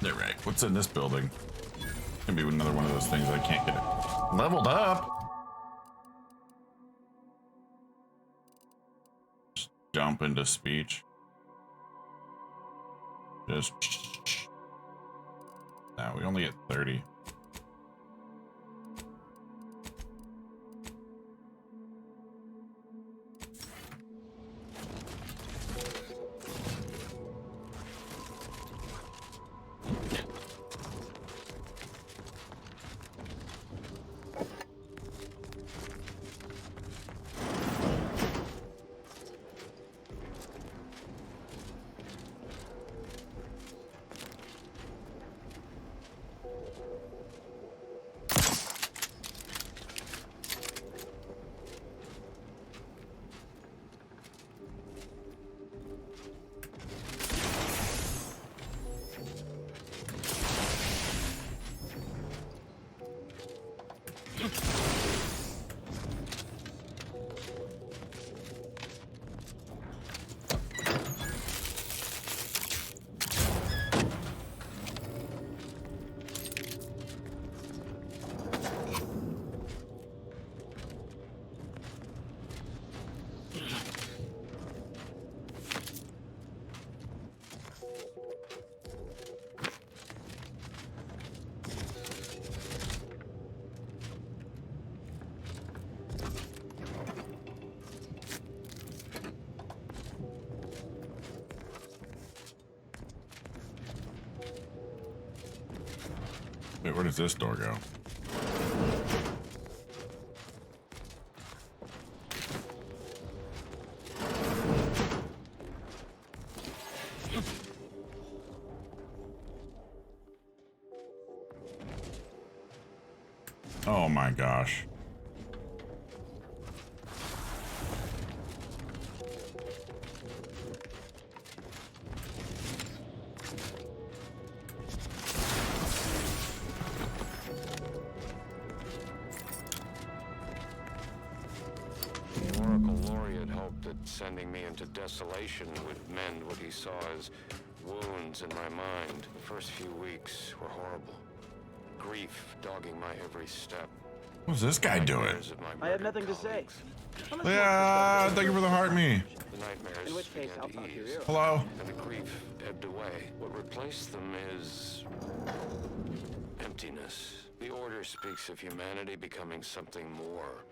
All right, what's in this building? Gonna be another one of those things I can't get it leveled up. Just jump into speech. Just. Now we only get 30. Wait, where does this door go? Oh my gosh. Sending me into desolation would mend what he saw as wounds in my mind. The first few weeks were horrible. Grief dogging my every step. What's this guy doing? I have nothing to say. Yeah, thank you for the heart me. The nightmares In which case, began I'll to talk to ease, you. Hello? and the grief ebbed away. What replaced them is emptiness. The Order speaks of humanity becoming something more,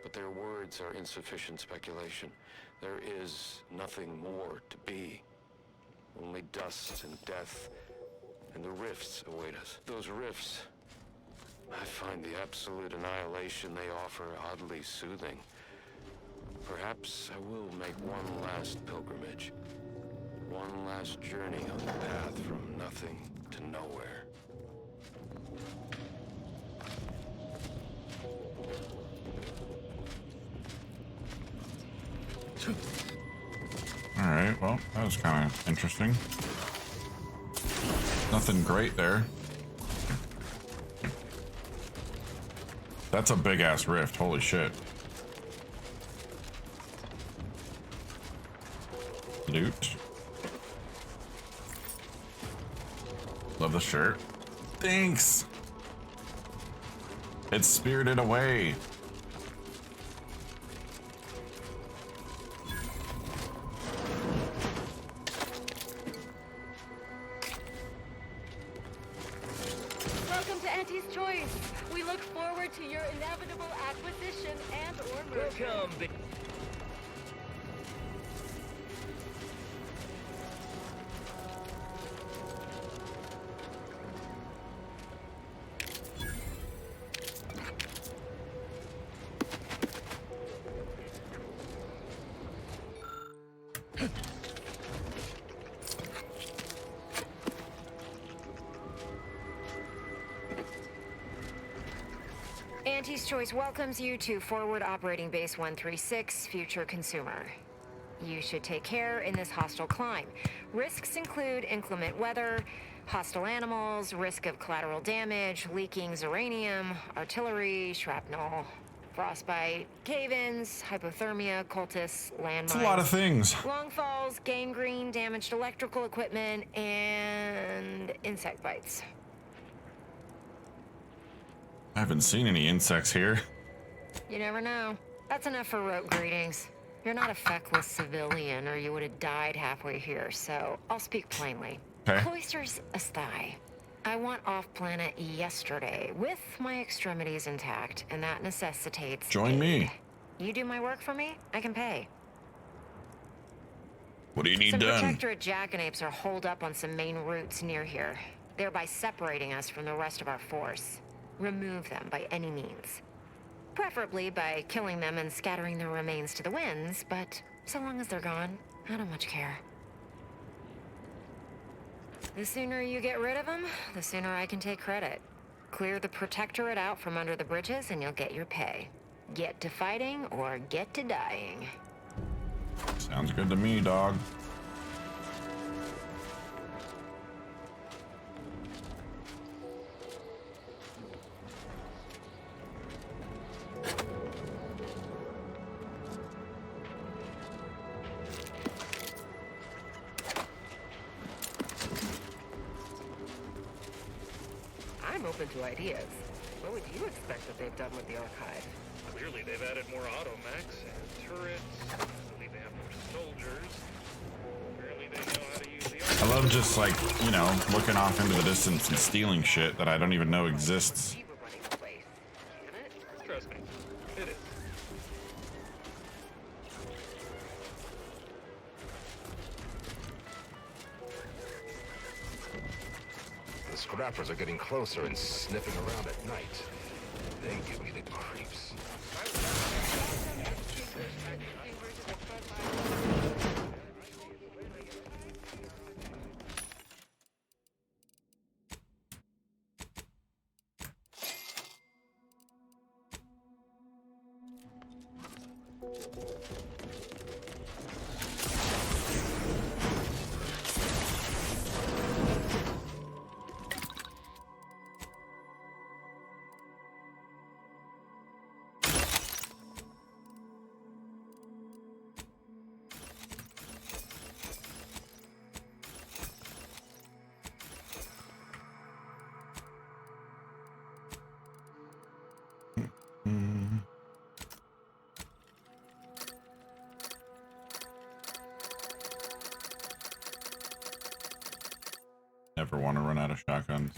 but their words are insufficient speculation. There is nothing more to be. Only dust and death, and the rifts await us. Those rifts, I find the absolute annihilation they offer oddly soothing. Perhaps I will make one last pilgrimage. One last journey on the path from nothing to nowhere. Alright, well, that was kind of interesting. Nothing great there. That's a big ass rift, holy shit. Loot. Love the shirt. Thanks! It's spirited away. Welcome to Auntie's Choice. We look forward to your inevitable acquisition and/or merger. Welcome. Auntie's Choice welcomes you to Forward Operating Base 136, Future Consumer. You should take care in this hostile climb. Risks include inclement weather, hostile animals, risk of collateral damage, leaking uranium, artillery, shrapnel, frostbite, cave-ins, hypothermia, cultists, landmines. It's a lot of things. Long falls, gangrene, damaged electrical equipment, and insect bites. I haven't seen any insects here. You never know. That's enough for rote greetings. You're not a feckless civilian, or you would have died halfway here, so I'll speak plainly. Okay. Cloisters aside, I want off-planet yesterday, with my extremities intact, and that necessitates... Join me. You do my work for me, I can pay. What do you need Some done? Protectorate Jackanapes are holed up on some main routes near here, thereby separating us from the rest of our force. Remove them by any means. Preferably by killing them and scattering their remains to the winds, but so long as they're gone, I don't much care. The sooner you get rid of them, the sooner I can take credit. Clear the Protectorate out from under the bridges and you'll get your pay. Get to fighting or get to dying. Sounds good to me, dog. I'm open to ideas. What would you expect that they've done with the archive? Clearly, they've added more automechs and turrets. I believe they have more soldiers. Clearly, they know how to use the I love just like, you know, looking off into the distance and stealing shit that I don't even know exists. We were running the place, can it? Trust me, it is. The scrappers are getting closer and sniffing around at night. They give me the creeps. Never want to run out of shotguns.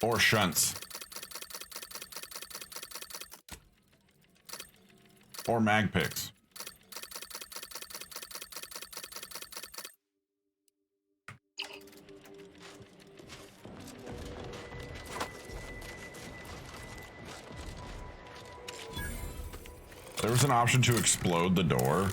Or shunts. Or mag picks. There was an option to explode the door.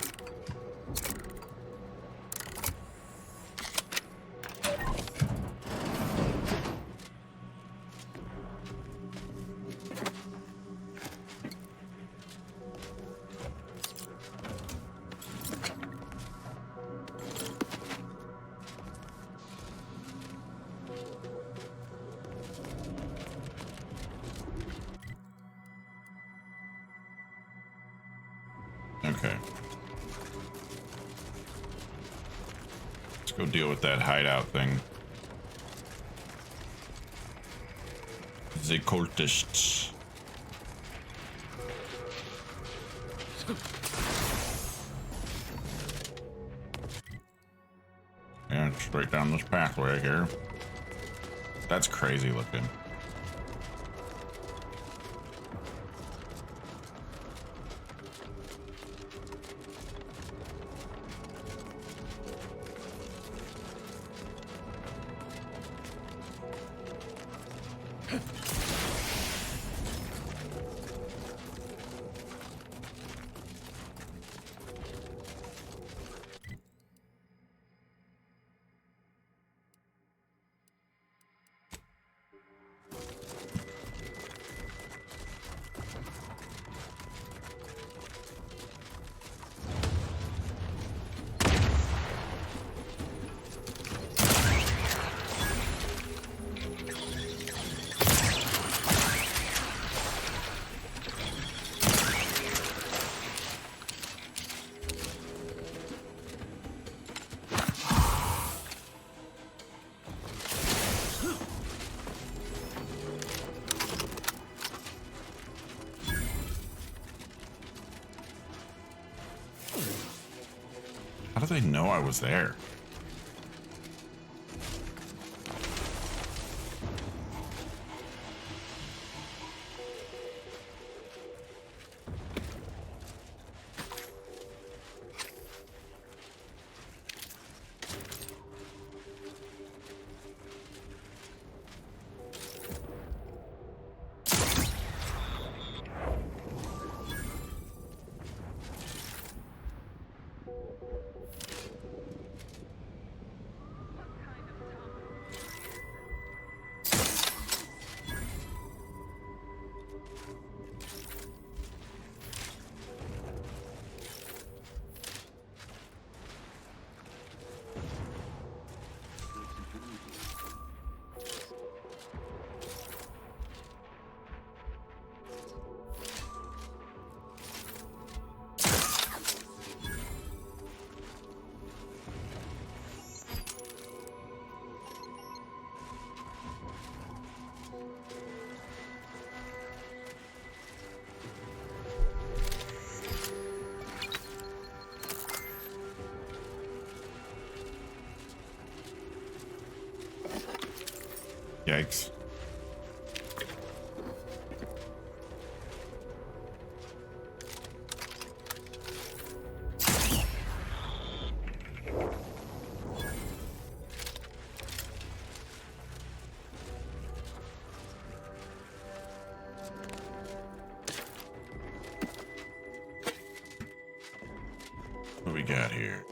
Okay. Let's go deal with that hideout thing. The cultists. And straight down this pathway here. That's crazy looking. How do they know I was there? Yikes. What do we got here?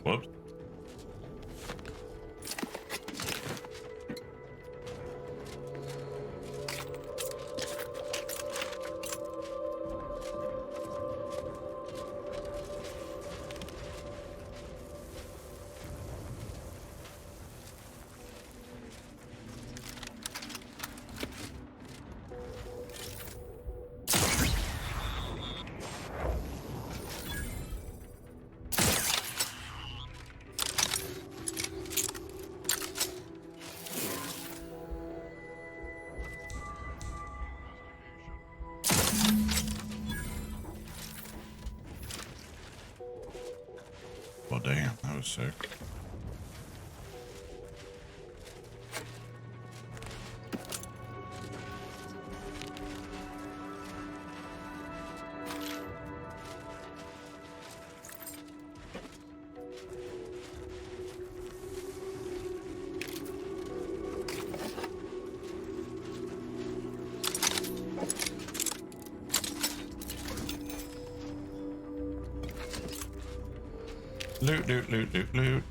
Whoops. Well, damn, that was sick. Loot, loot, loot, loot, loot.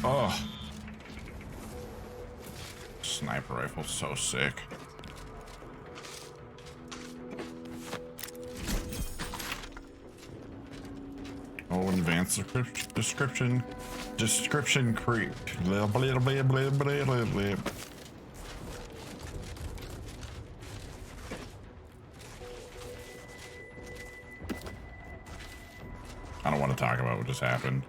Oh. Sniper rifle, so sick. Oh, advanced description creep. Blah, blah, blah, blah, blah, blah, blah. I don't want to talk about what just happened.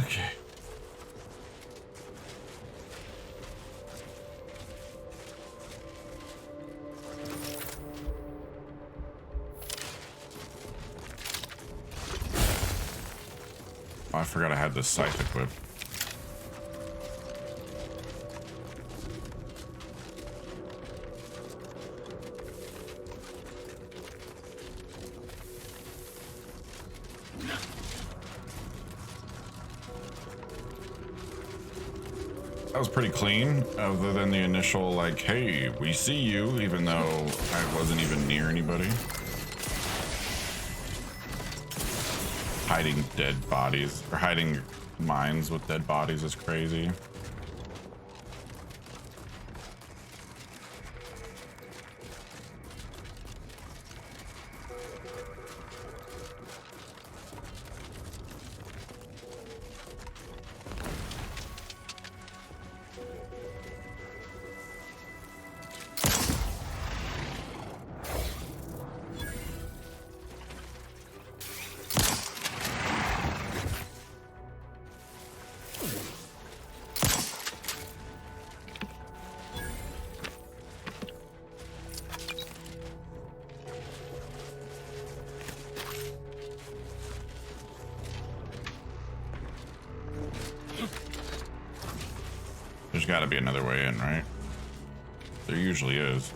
Okay. Oh, I forgot I had this scythe equipped. That was pretty clean, other than the initial, like, hey, we see you, even though I wasn't even near anybody. Hiding dead bodies, or hiding mines with dead bodies is crazy. There's got to be another way in, right? There usually is.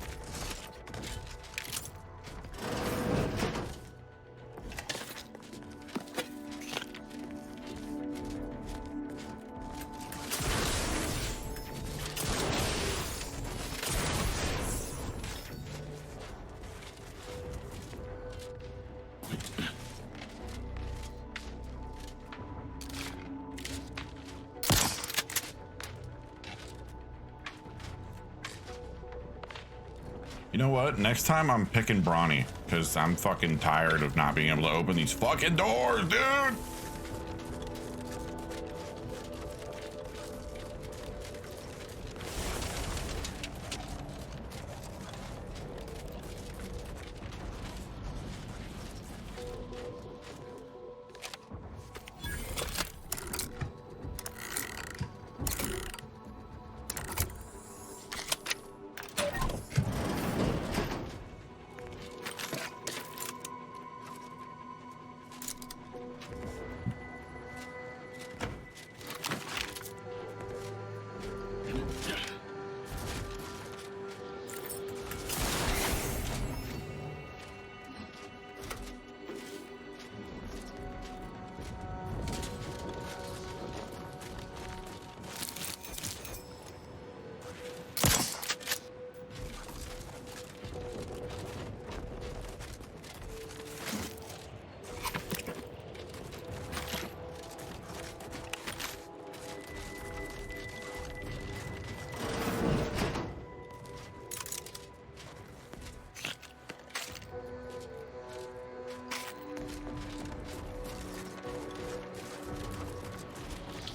You know what? Next time I'm picking Brawny, because I'm fucking tired of not being able to open these fucking doors, dude!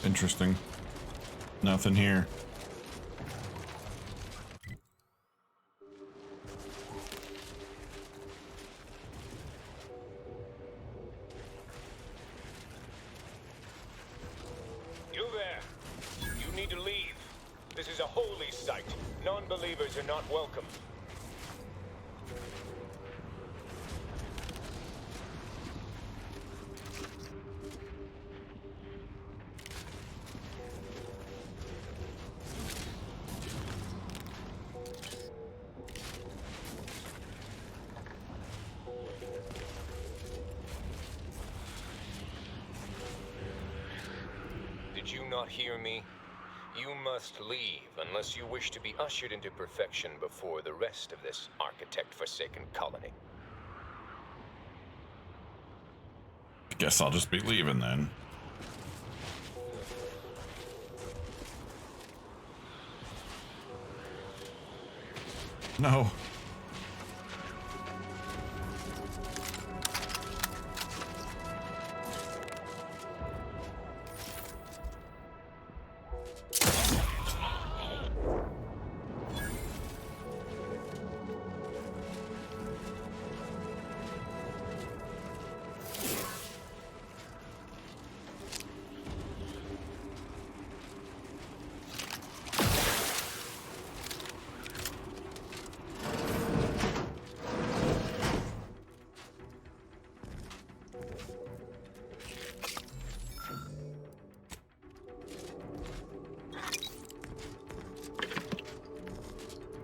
Interesting. Nothing here. You there. You need to leave. This is a holy site. Non-believers are not welcome. Did you not hear me? You must leave unless you wish to be ushered into perfection before the rest of this architect-forsaken colony. Guess I'll just be leaving then. No.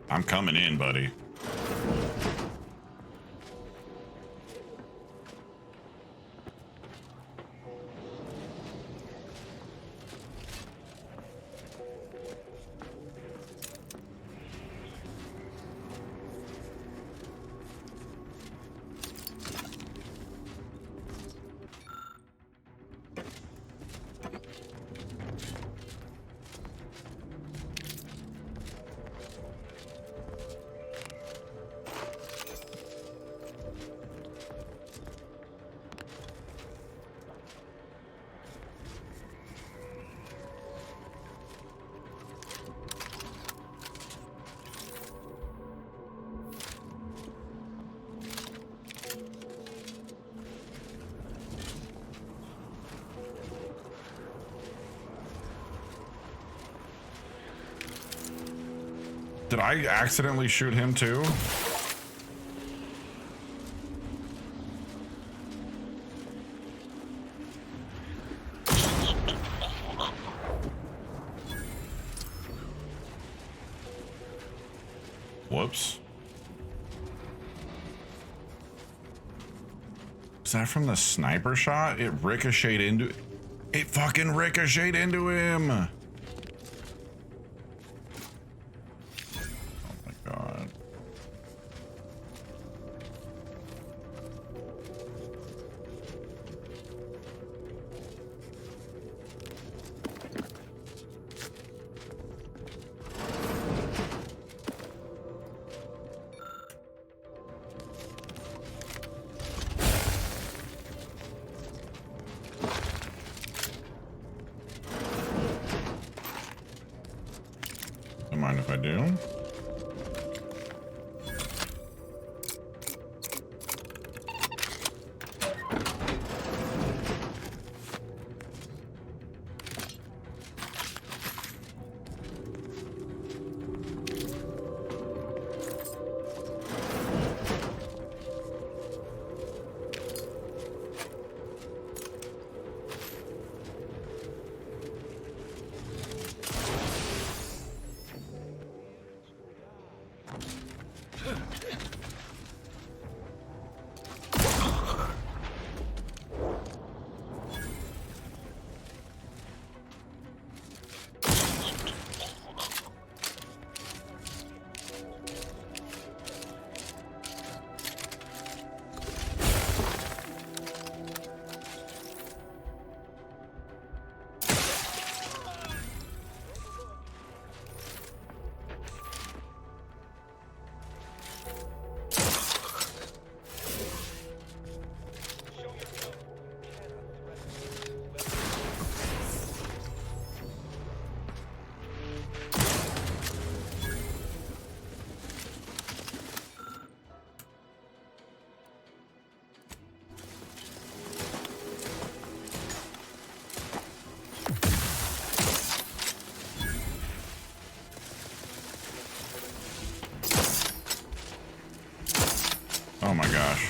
I'm coming in, buddy. Did I accidentally shoot him too? Whoops. Is that from the sniper shot? It ricocheted into... It fucking ricocheted into him! Oh my god. Don't mind if I do. Oh my gosh.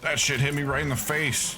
That shit hit me right in the face.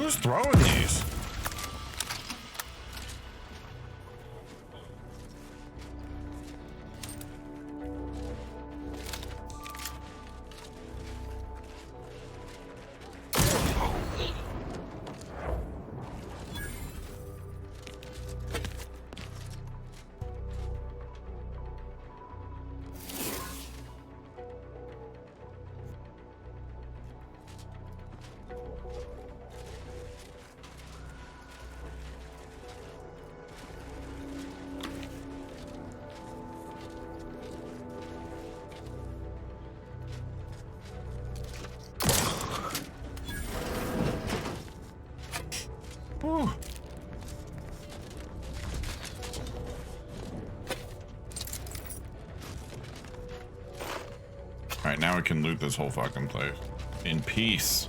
Who's throwing these? Whew. Alright, now we can loot this whole fucking place. In peace.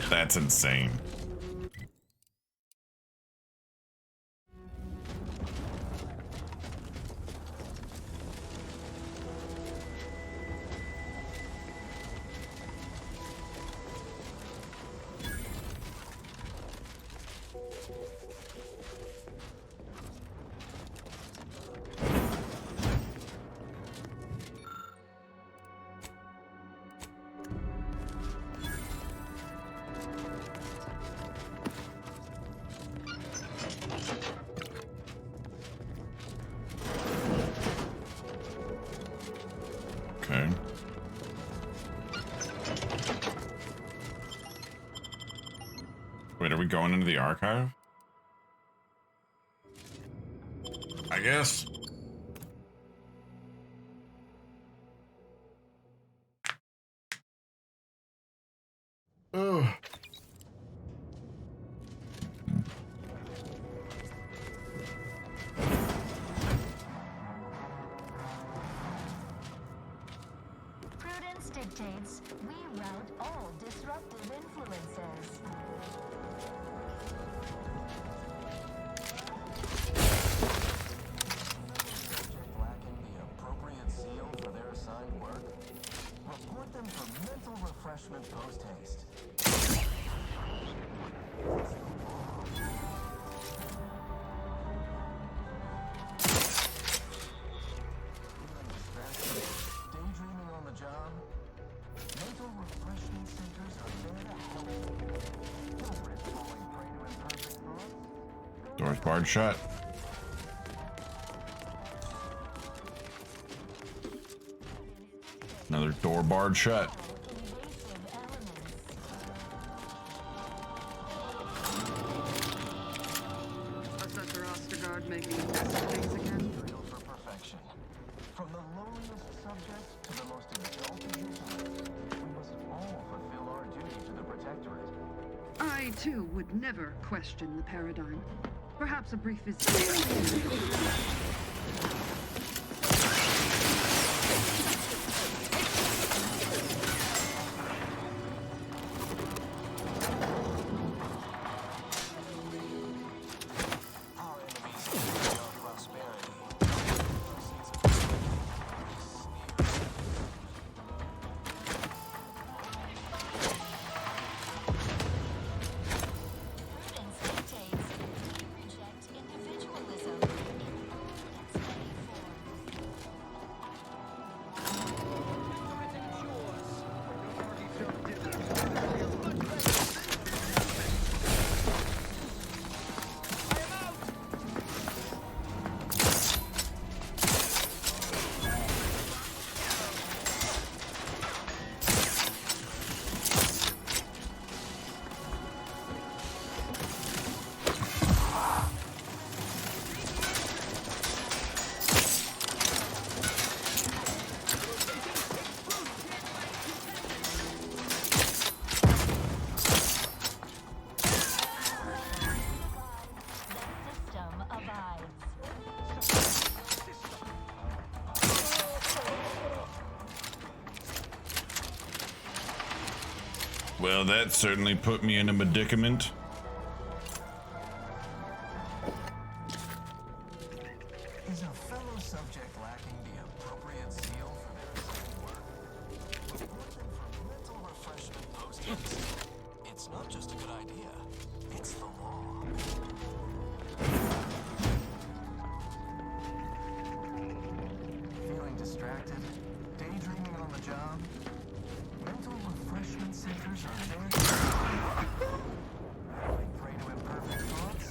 That's insane. Okay. Wait, are we going into the archive? I guess. Ugh. Prudence dictates we route all disruptive influences. Lacking the appropriate seal for their assigned work? Report them for mental refreshment post-haste. Daydreaming on the job? Mental refreshment centers are there to help you. Don't risk falling prey to imperfect thoughts. Doors barred shut. Another door barred shut. Professor Ostergaard making things again. Drilled for perfection. From the lowliest subject to the most exalted intellect, we must all fulfill our duty to the Protectorate. I, too, would never question the paradigm. Perhaps a brief visit. Well, that certainly put me in a predicament. Is a fellow subject lacking the appropriate zeal for their assigned work? Report them for mental refreshment post-haste. It's not just a good idea, it's the law. Feeling distracted? Daydreaming on the job? Mental refreshment centers are there to falling prey to imperfect thoughts?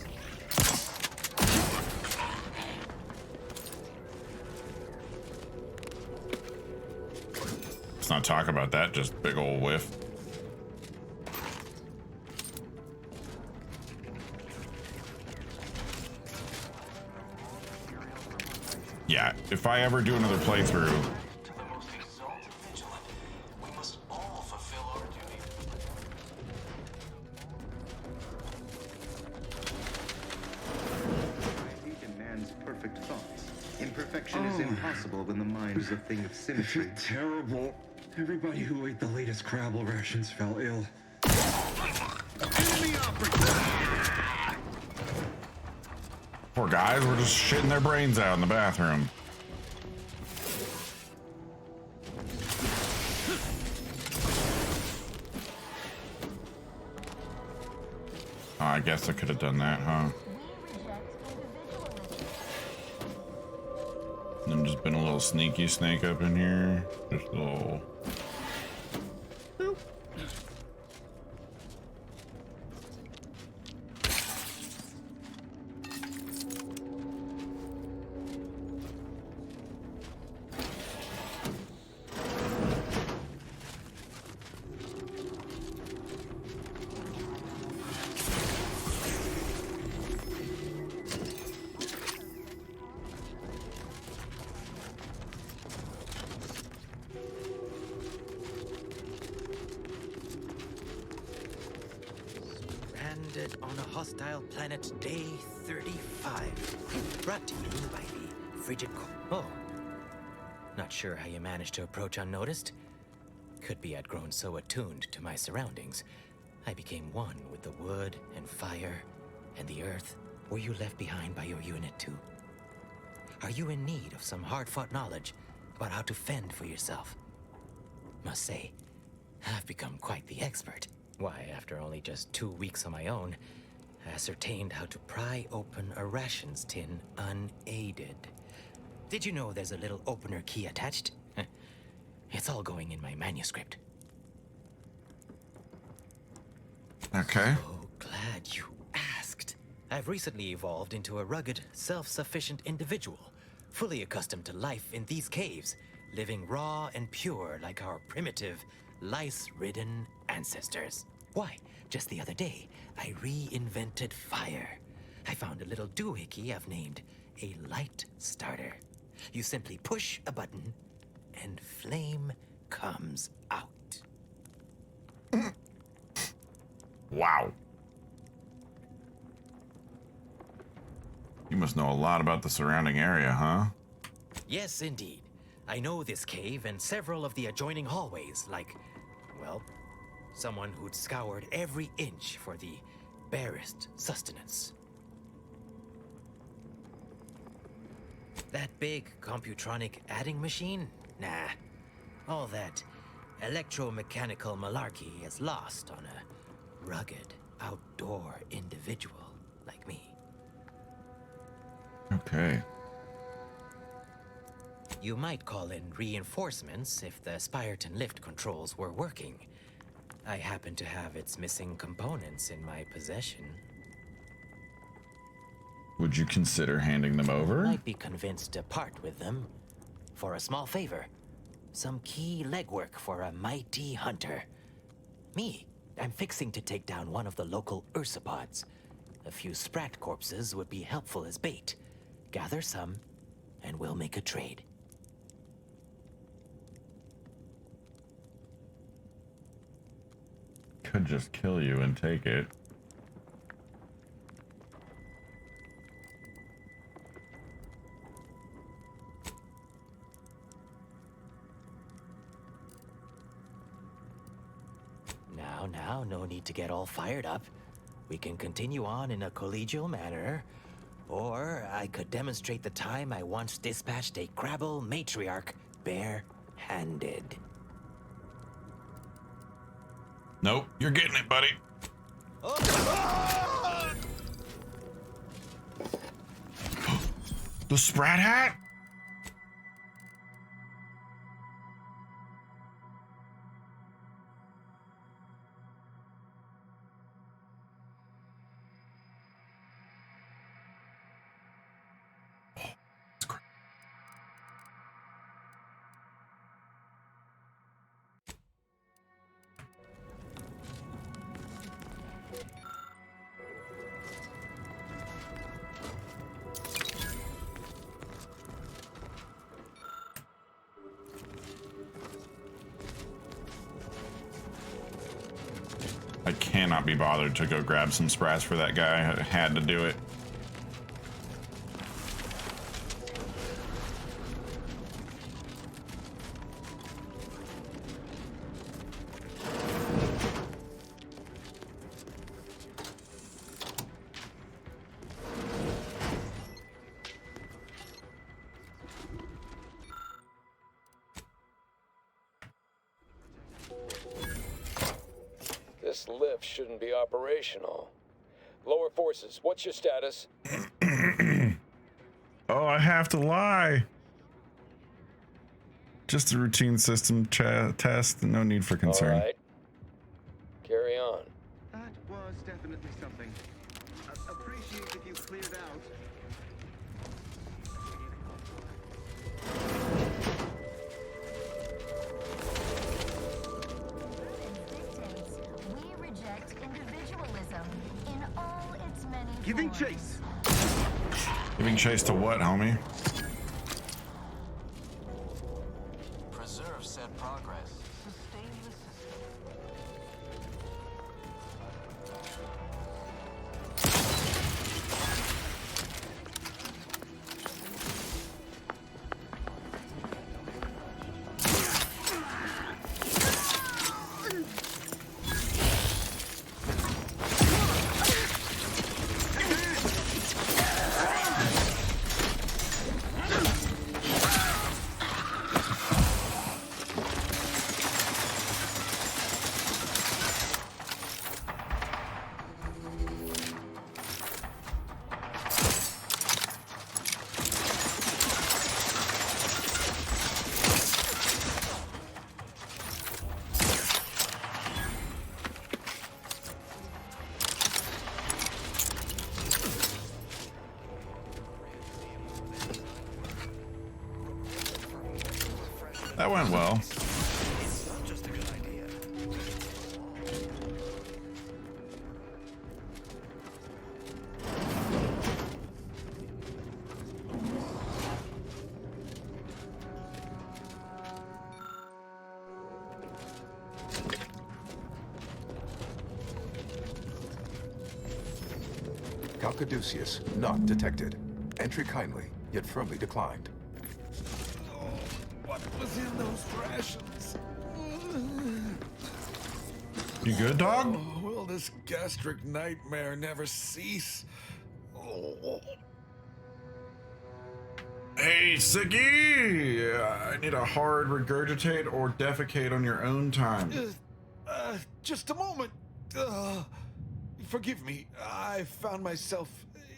Let's not talk about that, just big old whiff. Yeah, if I ever do another playthrough, To the most exalted vigilant, we must all fulfill our duty. Society demands perfect thoughts. Imperfection is impossible when the mind is a thing of symmetry. Terrible. Everybody who ate the latest Crabble rations fell ill. Enemy operative! poor guys were just shitting their brains out in the bathroom. Oh, I guess I could have done that, huh? And then just been a little sneaky snake up in here. Just a little. Stranded on a hostile planet, day 35. Brought to you by the frigid Oh. Not sure how you managed to approach unnoticed. Could be I'd grown so attuned to my surroundings, I became one with the wood and fire and the earth. Were you left behind by your unit too? Are you in need of some hard-fought knowledge about how to fend for yourself? Must say, I've become quite the expert. Why, after only just 2 weeks on my own, I ascertained how to pry open a rations tin unaided. Did you know there's a little opener key attached? It's all going in my manuscript. Okay. So glad you asked. I've recently evolved into a rugged, self-sufficient individual, fully accustomed to life in these caves, living raw and pure like our primitive, lice-ridden ancestors. Why, just the other day, I reinvented fire. I found a little doohickey I've named a light starter. You simply push a button, and flame comes out. Wow. You must know a lot about the surrounding area, huh? Yes, indeed. I know this cave and several of the adjoining hallways, like, well, someone who'd scoured every inch for the barest sustenance. That big computronic adding machine? Nah. All that electromechanical malarkey is lost on a rugged, outdoor individual like me. Okay. You might call in reinforcements if the Spyreton lift controls were working. I happen to have its missing components in my possession. Would you consider handing them over? Might be convinced to part with them for a small favor. Some key legwork for a mighty hunter. Me, I'm fixing to take down one of the local ursopods. A few sprat corpses would be helpful as bait. Gather some, and we'll make a trade. Could just kill you and take it. Now Now, no need to get all fired up. We can continue on in a collegial manner, or I could demonstrate the time I once dispatched a Crabble matriarch bare-handed. Nope, you're getting it, buddy. The Sprat Hat? I cannot be bothered to go grab some sprats for that guy. I had to do it. This lift shouldn't be operational. Lower forces, what's your status? Oh, I have to lie. Just a routine system test. No need for concern. All right. Carry on. That was definitely something. Appreciate if you cleared out. We reject individualism in all its many Giving forms. chase. Giving chase to what, homie? Preserve said progress. Sustain the system. That went well. It's not just a good idea. Calcaduceus, not detected. Entry kindly, yet firmly declined. What was in those rations? You good, dog? Oh, will this gastric nightmare never cease? Oh. Hey, Siggy! I need a hard regurgitate or defecate on your own time. Just a moment. Forgive me. I found myself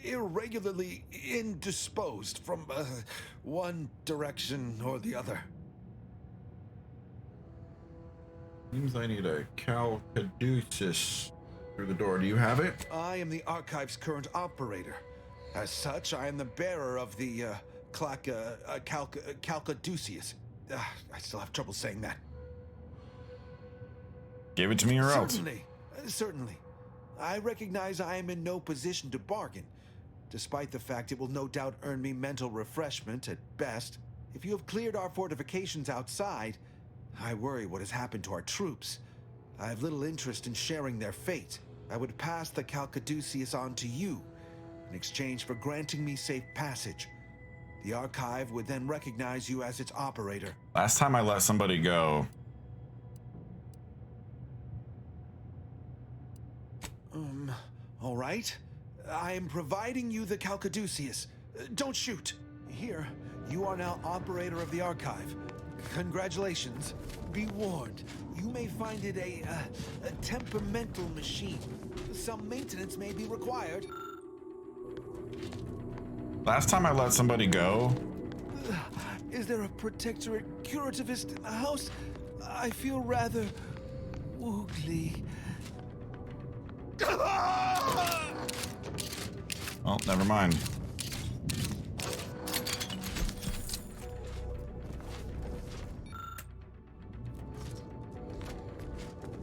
irregularly indisposed from one direction or the other. Seems I need a Calcaduceus through the door. Do you have it? I am the Archive's current operator. As such, I am the bearer of the Calcaduceus. I still have trouble saying that. Give it to me or else. Certainly. I recognize I am in no position to bargain, despite the fact it will no doubt earn me mental refreshment at best. If you have cleared our fortifications outside, I worry what has happened to our troops. I have little interest in sharing their fate. I would pass the Calcaduceus on to you in exchange for granting me safe passage. The Archive would then recognize you as its operator. Last time I let somebody go, All right. I am providing you the Calcaduceus. Don't shoot. Here, you are now operator of the archive. Congratulations. Be warned, you may find it a temperamental machine. Some maintenance may be required. Last time I let somebody go. Is there a Protectorate curativist in the house? I feel rather woogly. Oh, never mind.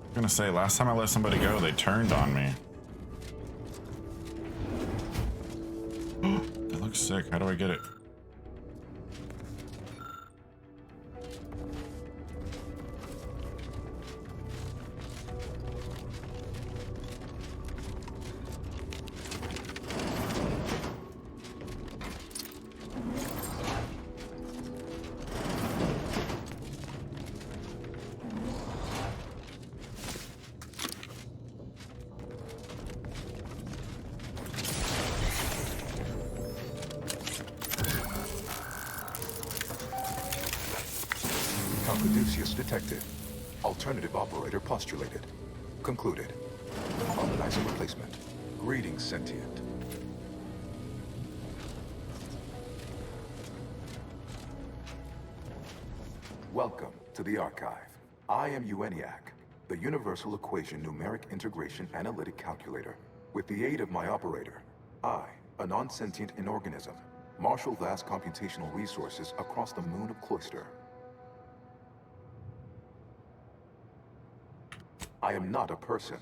I'm gonna say, last time I let somebody go, they turned on me. That looks sick. How do I get it? Calcaduceus detected. Alternative operator postulated. Concluded. Harmonizing replacement. Greetings, sentient. Welcome to the Archive. I am EUENIAC, the Universal Equation Numeric Integration Analytic Calculator. With the aid of my operator, I, a non-sentient inorganism, marshal vast computational resources across the moon of Cloister. I am not a person,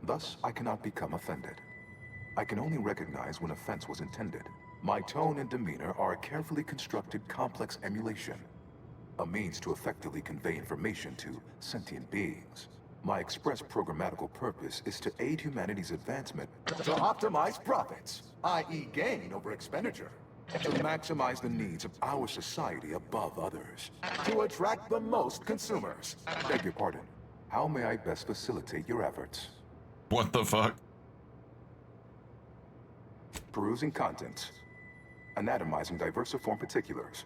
thus I cannot become offended. I can only recognize when offense was intended. My tone and demeanor are a carefully constructed complex emulation, a means to effectively convey information to sentient beings. My express programmatical purpose is to aid humanity's advancement to optimize profits, i.e. gain over expenditure, to maximize the needs of our society above others, to attract the most consumers. Beg your pardon. How may I best facilitate your efforts? What the fuck? Perusing contents. Anatomizing diversiform particulars.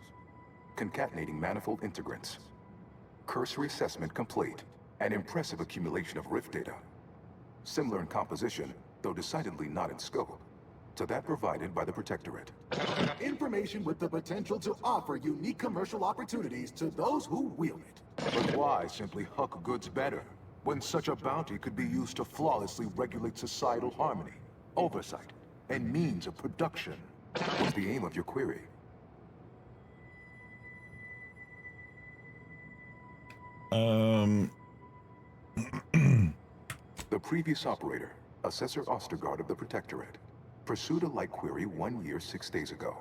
Concatenating manifold integrants. Cursory assessment complete. An impressive accumulation of rift data. Similar in composition, though decidedly not in scope, to that provided by the Protectorate. Information with the potential to offer unique commercial opportunities to those who wield it. But why simply huck goods better, when such a bounty could be used to flawlessly regulate societal harmony, oversight, and means of production? What's the aim of your query? The previous operator, Assessor Ostergaard of the Protectorate, pursued a like query 1 year, 6 days ago,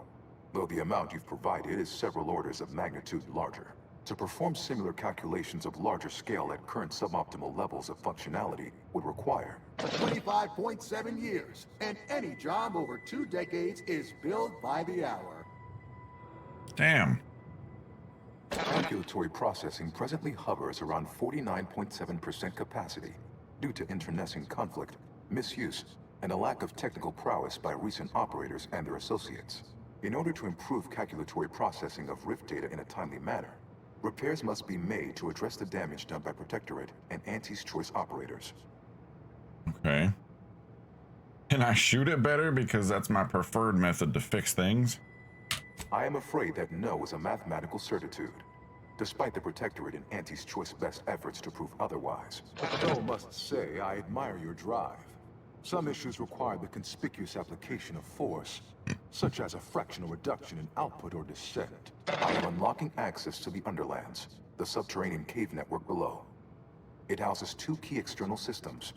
though the amount you've provided is several orders of magnitude larger. To perform similar calculations of larger scale at current suboptimal levels of functionality would require 25.7 years, and any job over 2 decades is billed by the hour. Damn. Calculatory processing presently hovers around 49.7% capacity due to internecine conflict, misuse, and a lack of technical prowess by recent operators and their associates. In order to improve calculatory processing of rift data in a timely manner, repairs must be made to address the damage done by Protectorate and Auntie's Choice operators. Okay. Can I shoot it better? Because that's my preferred method to fix things. I am afraid that no is a mathematical certitude, despite the Protectorate and Auntie's Choice best efforts to prove otherwise. Though must say I admire your drive. Some issues require the conspicuous application of force, such as a fractional reduction in output or descent. I am unlocking access to the Underlands, the subterranean cave network below. It houses 2 key external systems,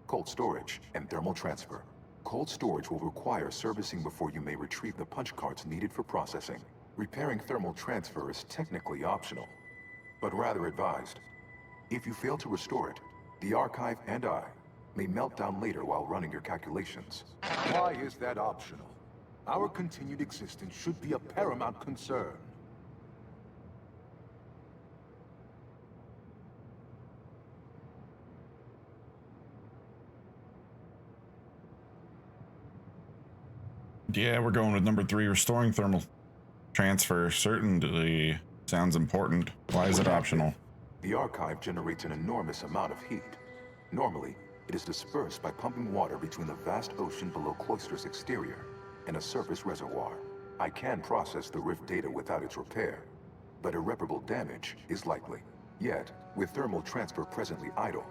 cold storage and thermal transfer. Cold storage will require servicing before you may retrieve the punch cards needed for processing. Repairing thermal transfer is technically optional, but rather advised. If you fail to restore it, the Archive and I may melt down later while running your calculations. Why is that optional? Our continued existence should be a paramount concern. Yeah, we're going with number 3. Restoring thermal transfer certainly sounds important. Why is it optional? The archive generates an enormous amount of heat. Normally, it is dispersed by pumping water between the vast ocean below Cloister's exterior and a surface reservoir. I can process the rift data without its repair, but irreparable damage is likely. Yet, with thermal transfer presently idle,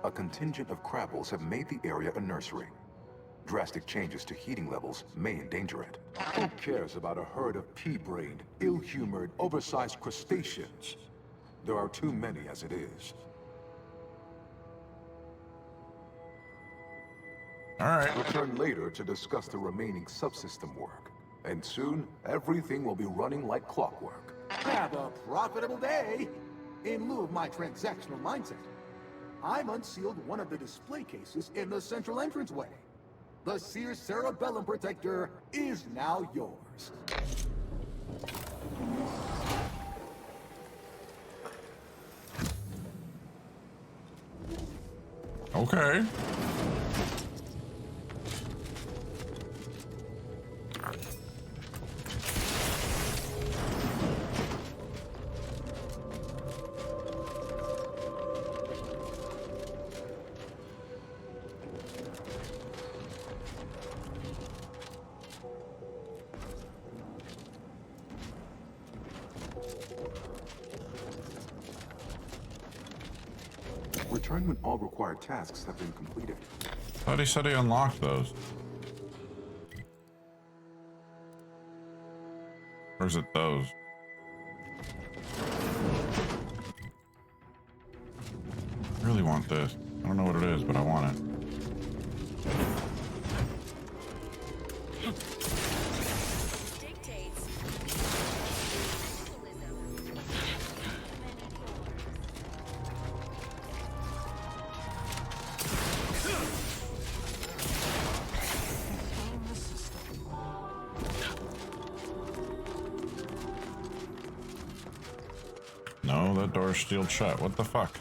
a contingent of Crabbles have made the area a nursery. Drastic changes to heating levels may endanger it. Who cares about a herd of pea-brained, ill-humored, oversized crustaceans? There are too many as it is. All right. Return later to discuss the remaining subsystem work. And soon, everything will be running like clockwork. Have a profitable day! In lieu of my transactional mindset, I'm unsealed one of the display cases in the central entranceway. The Sears Cerebellum Protector is now yours. Okay. Return when all required tasks have been completed. Thought he said he unlocked those. Or is it those? I really want this. I don't know what it is, but I want it. No, that door's sealed shut. What the fuck?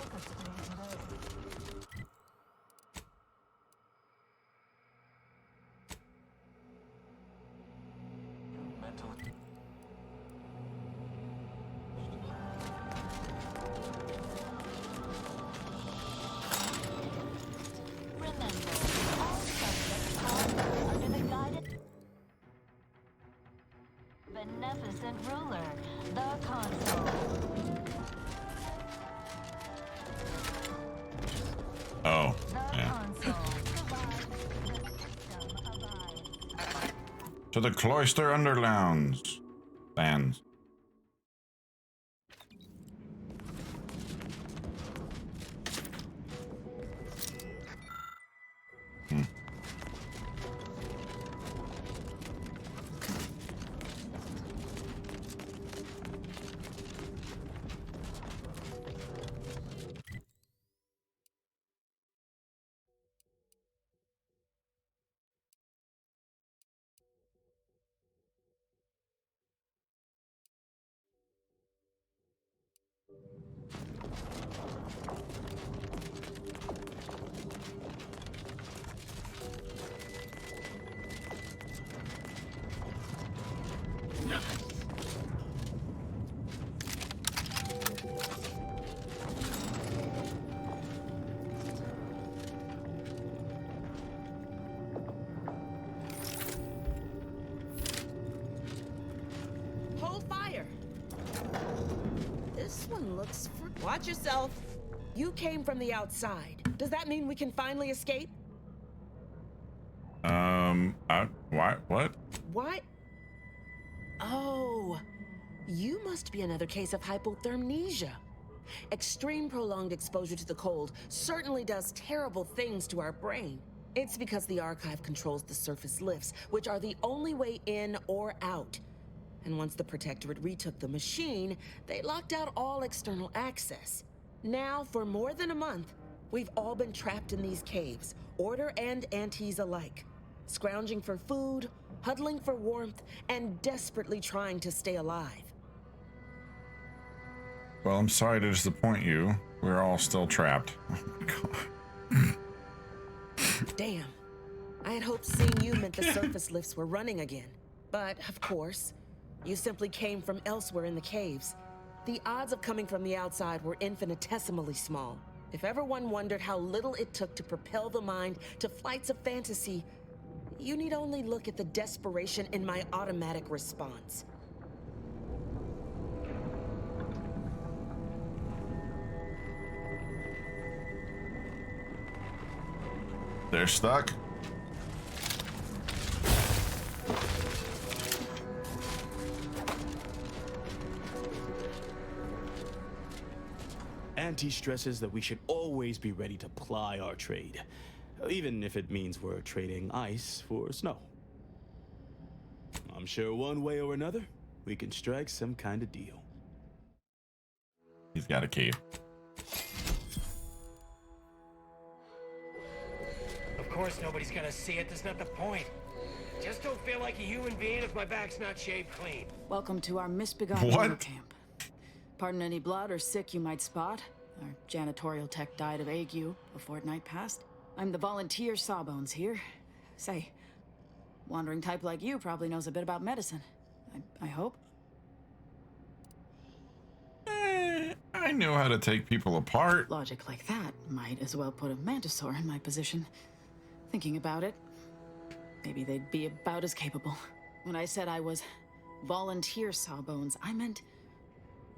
Beneficent ruler, the console. Oh, yeah. To the Cloister Underlands. Lands. Hold fire! This one looks for... Watch yourself! You came from the outside. Does that mean we can finally escape? Why? What? What? Oh, you must be another case of hypothermia. Extreme prolonged exposure to the cold certainly does terrible things to our brain. It's because the archive controls the surface lifts, which are the only way in or out. And once the Protectorate retook the machine, they locked out all external access. Now, for more than a month, we've all been trapped in these caves, Order and Antes alike, scrounging for food, huddling for warmth, and desperately trying to stay alive. Well, I'm sorry to disappoint you. We're all still trapped. Oh my God. Damn. I had hoped seeing you meant the surface lifts were running again. But, of course, you simply came from elsewhere in the caves. The odds of coming from the outside were infinitesimally small. If everyone wondered how little it took to propel the mind to flights of fantasy, you need only look at the desperation in my automatic response. They're stuck. Auntie stresses that we should always be ready to ply our trade, even if it means we're trading ice for snow. I'm sure one way or another, we can strike some kind of deal. He's got a key. Of course nobody's gonna see it, that's not the point. Just don't feel like a human being if my back's not shaved clean. Welcome to our misbegotten winter camp. Pardon any blood or sick you might spot. Our janitorial tech died of ague a fortnight past. I'm the volunteer Sawbones here. Say, wandering type like you probably knows a bit about medicine. I hope. I know how to take people apart. Logic like that might as well put a Mantisaur in my position. Thinking about it, maybe they'd be about as capable. When I said I was volunteer Sawbones, I meant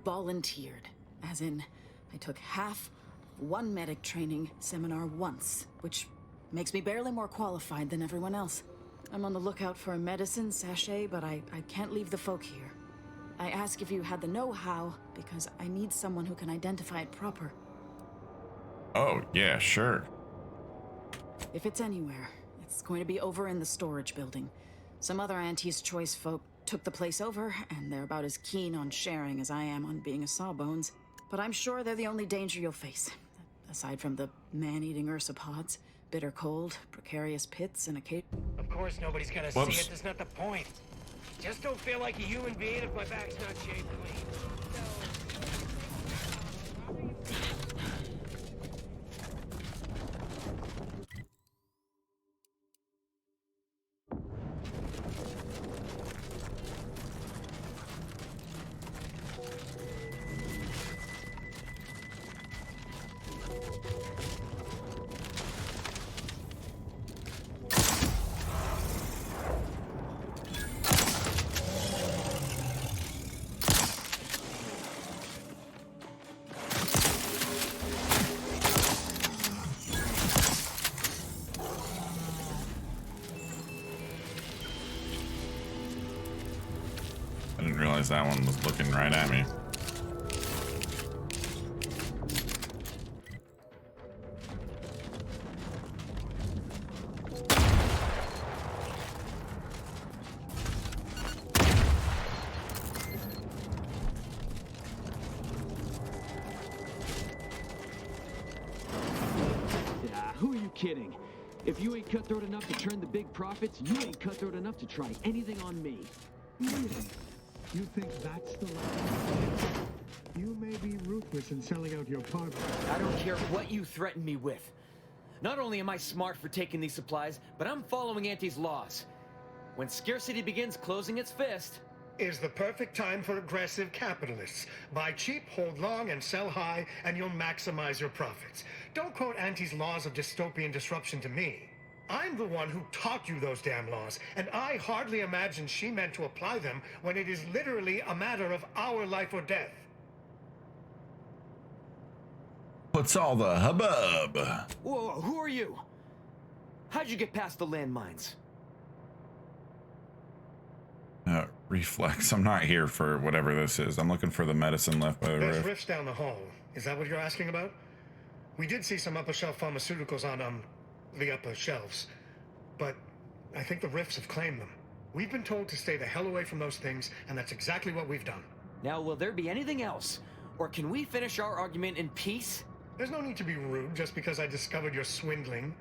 volunteered. As in, I took half one medic training seminar once, which makes me barely more qualified than everyone else. I'm on the lookout for a medicine sachet, but I can't leave the folk here. I ask if you had the know-how, because I need someone who can identify it proper. Oh, yeah, sure. If it's anywhere, it's going to be over in the storage building. Some other Auntie's Choice folk took the place over, and they're about as keen on sharing as I am on being a Sawbones. But I'm sure they're the only danger you'll face. Aside from the man-eating ursopods, bitter cold, precarious pits, and a cave. Of course nobody's gonna see it, that's not the point. Just don't feel like a human being if my back's not shaved clean. I didn't realize that one was looking right at me. Yeah, who are you kidding? If you ain't cutthroat enough to turn the big profits, you ain't cutthroat enough to try anything on me. Really? You think that's the line? You may be ruthless in selling out your partner. I don't care what you threaten me with. Not only am I smart for taking these supplies, but I'm following Auntie's laws. When scarcity begins closing its fist... Is the perfect time for aggressive capitalists. Buy cheap, hold long, and sell high, and you'll maximize your profits. Don't quote Auntie's laws of dystopian disruption to me. I'm the one who taught you those damn laws, and I hardly imagine she meant to apply them when it is literally a matter of our life or death. What's all the hubbub? Whoa, who are you? How'd you get past the landmines? Reflex. I'm not here for whatever this is. I'm looking for the medicine left by the There's rift. rifts down the hall. Is that what you're asking about? We did see some upper shelf pharmaceuticals on, the upper shelves. But I think the rifts have claimed them. We've been told to stay the hell away from those things, and that's exactly what we've done. Now, will there be anything else? Or can we finish our argument in peace? There's no need to be rude just because I discovered you're swindling.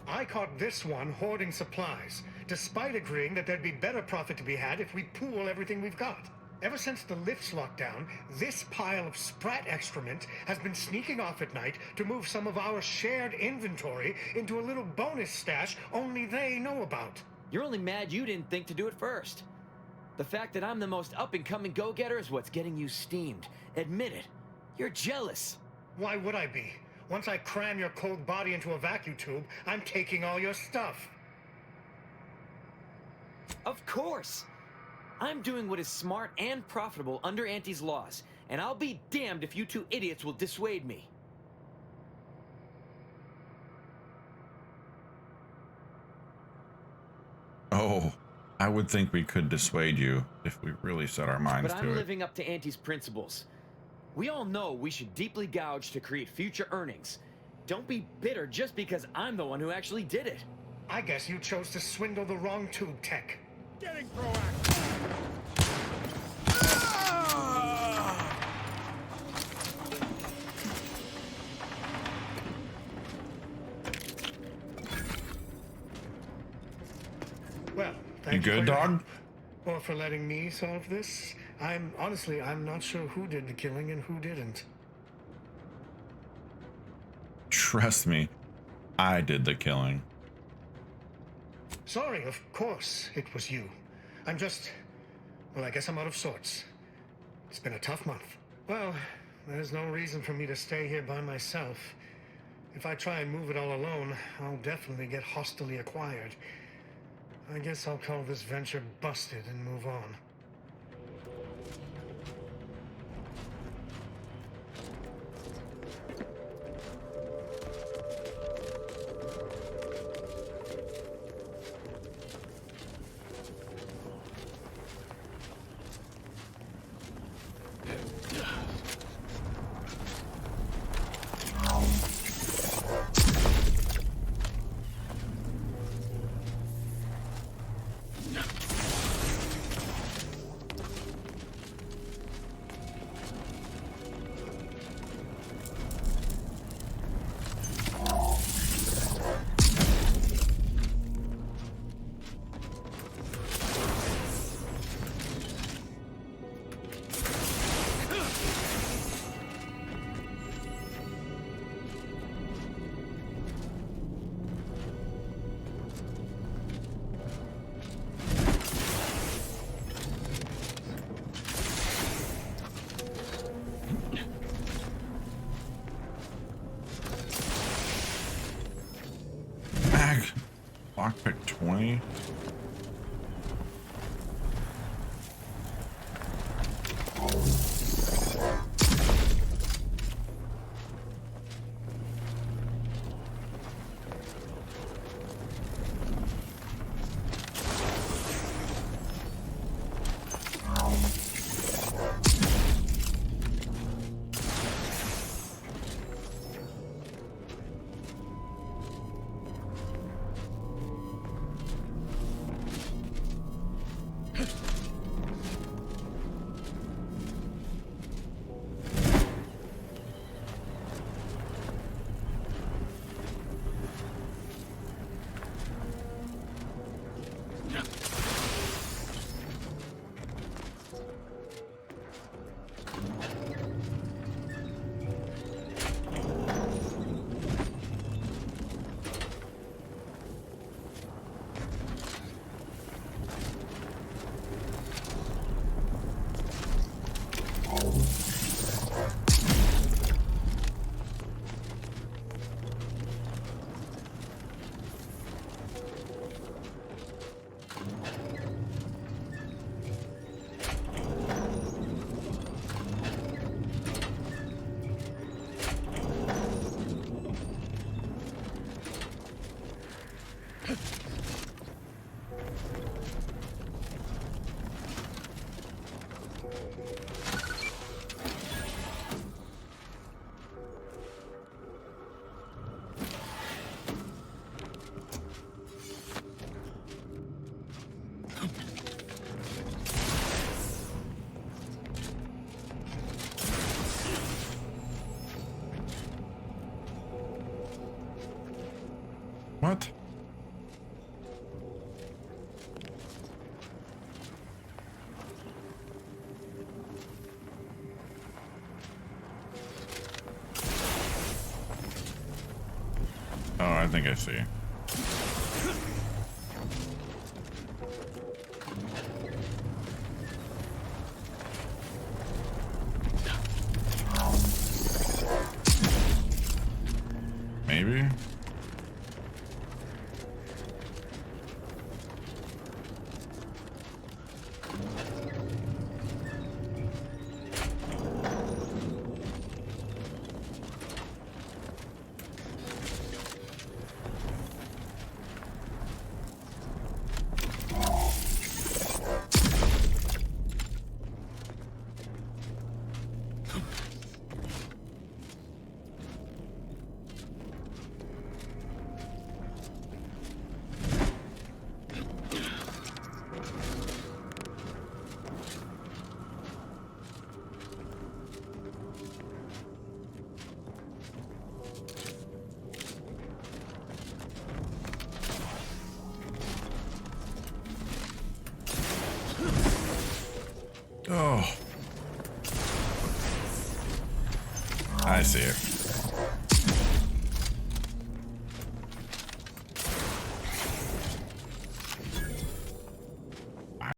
I caught this one hoarding supplies, despite agreeing that there'd be better profit to be had if we pool everything we've got. Ever since the lifts locked down, this pile of sprat excrement has been sneaking off at night to move some of our shared inventory into a little bonus stash only they know about. You're only mad you didn't think to do it first. The fact that I'm the most up-and-coming go-getter is what's getting you steamed. Admit it. You're jealous. Why would I be? Once I cram your cold body into a vacuum tube, I'm taking all your stuff. Of course! I'm doing what is smart and profitable under Auntie's laws, and I'll be damned if you two idiots will dissuade me. Oh, I would think we could dissuade you if we really set our minds But to I'm it. living up to Auntie's principles. We all know we should deeply gouge to create future earnings. Don't be bitter just because I'm the one who actually did it. I guess you chose to swindle the wrong tube tech. Getting proactive. Well, You thank good, for dog? Or for letting me solve this. I'm not sure who did the killing and who didn't. Trust me, I did the killing. Sorry, of course it was you. Well, I guess I'm out of sorts. It's been a tough month. Well, there's no reason for me to stay here by myself. If I try and move it all alone, I'll definitely get hostilely acquired. I guess I'll call this venture busted and move on. Lockpick 20. What? I think I see. Maybe? Oh. I see it.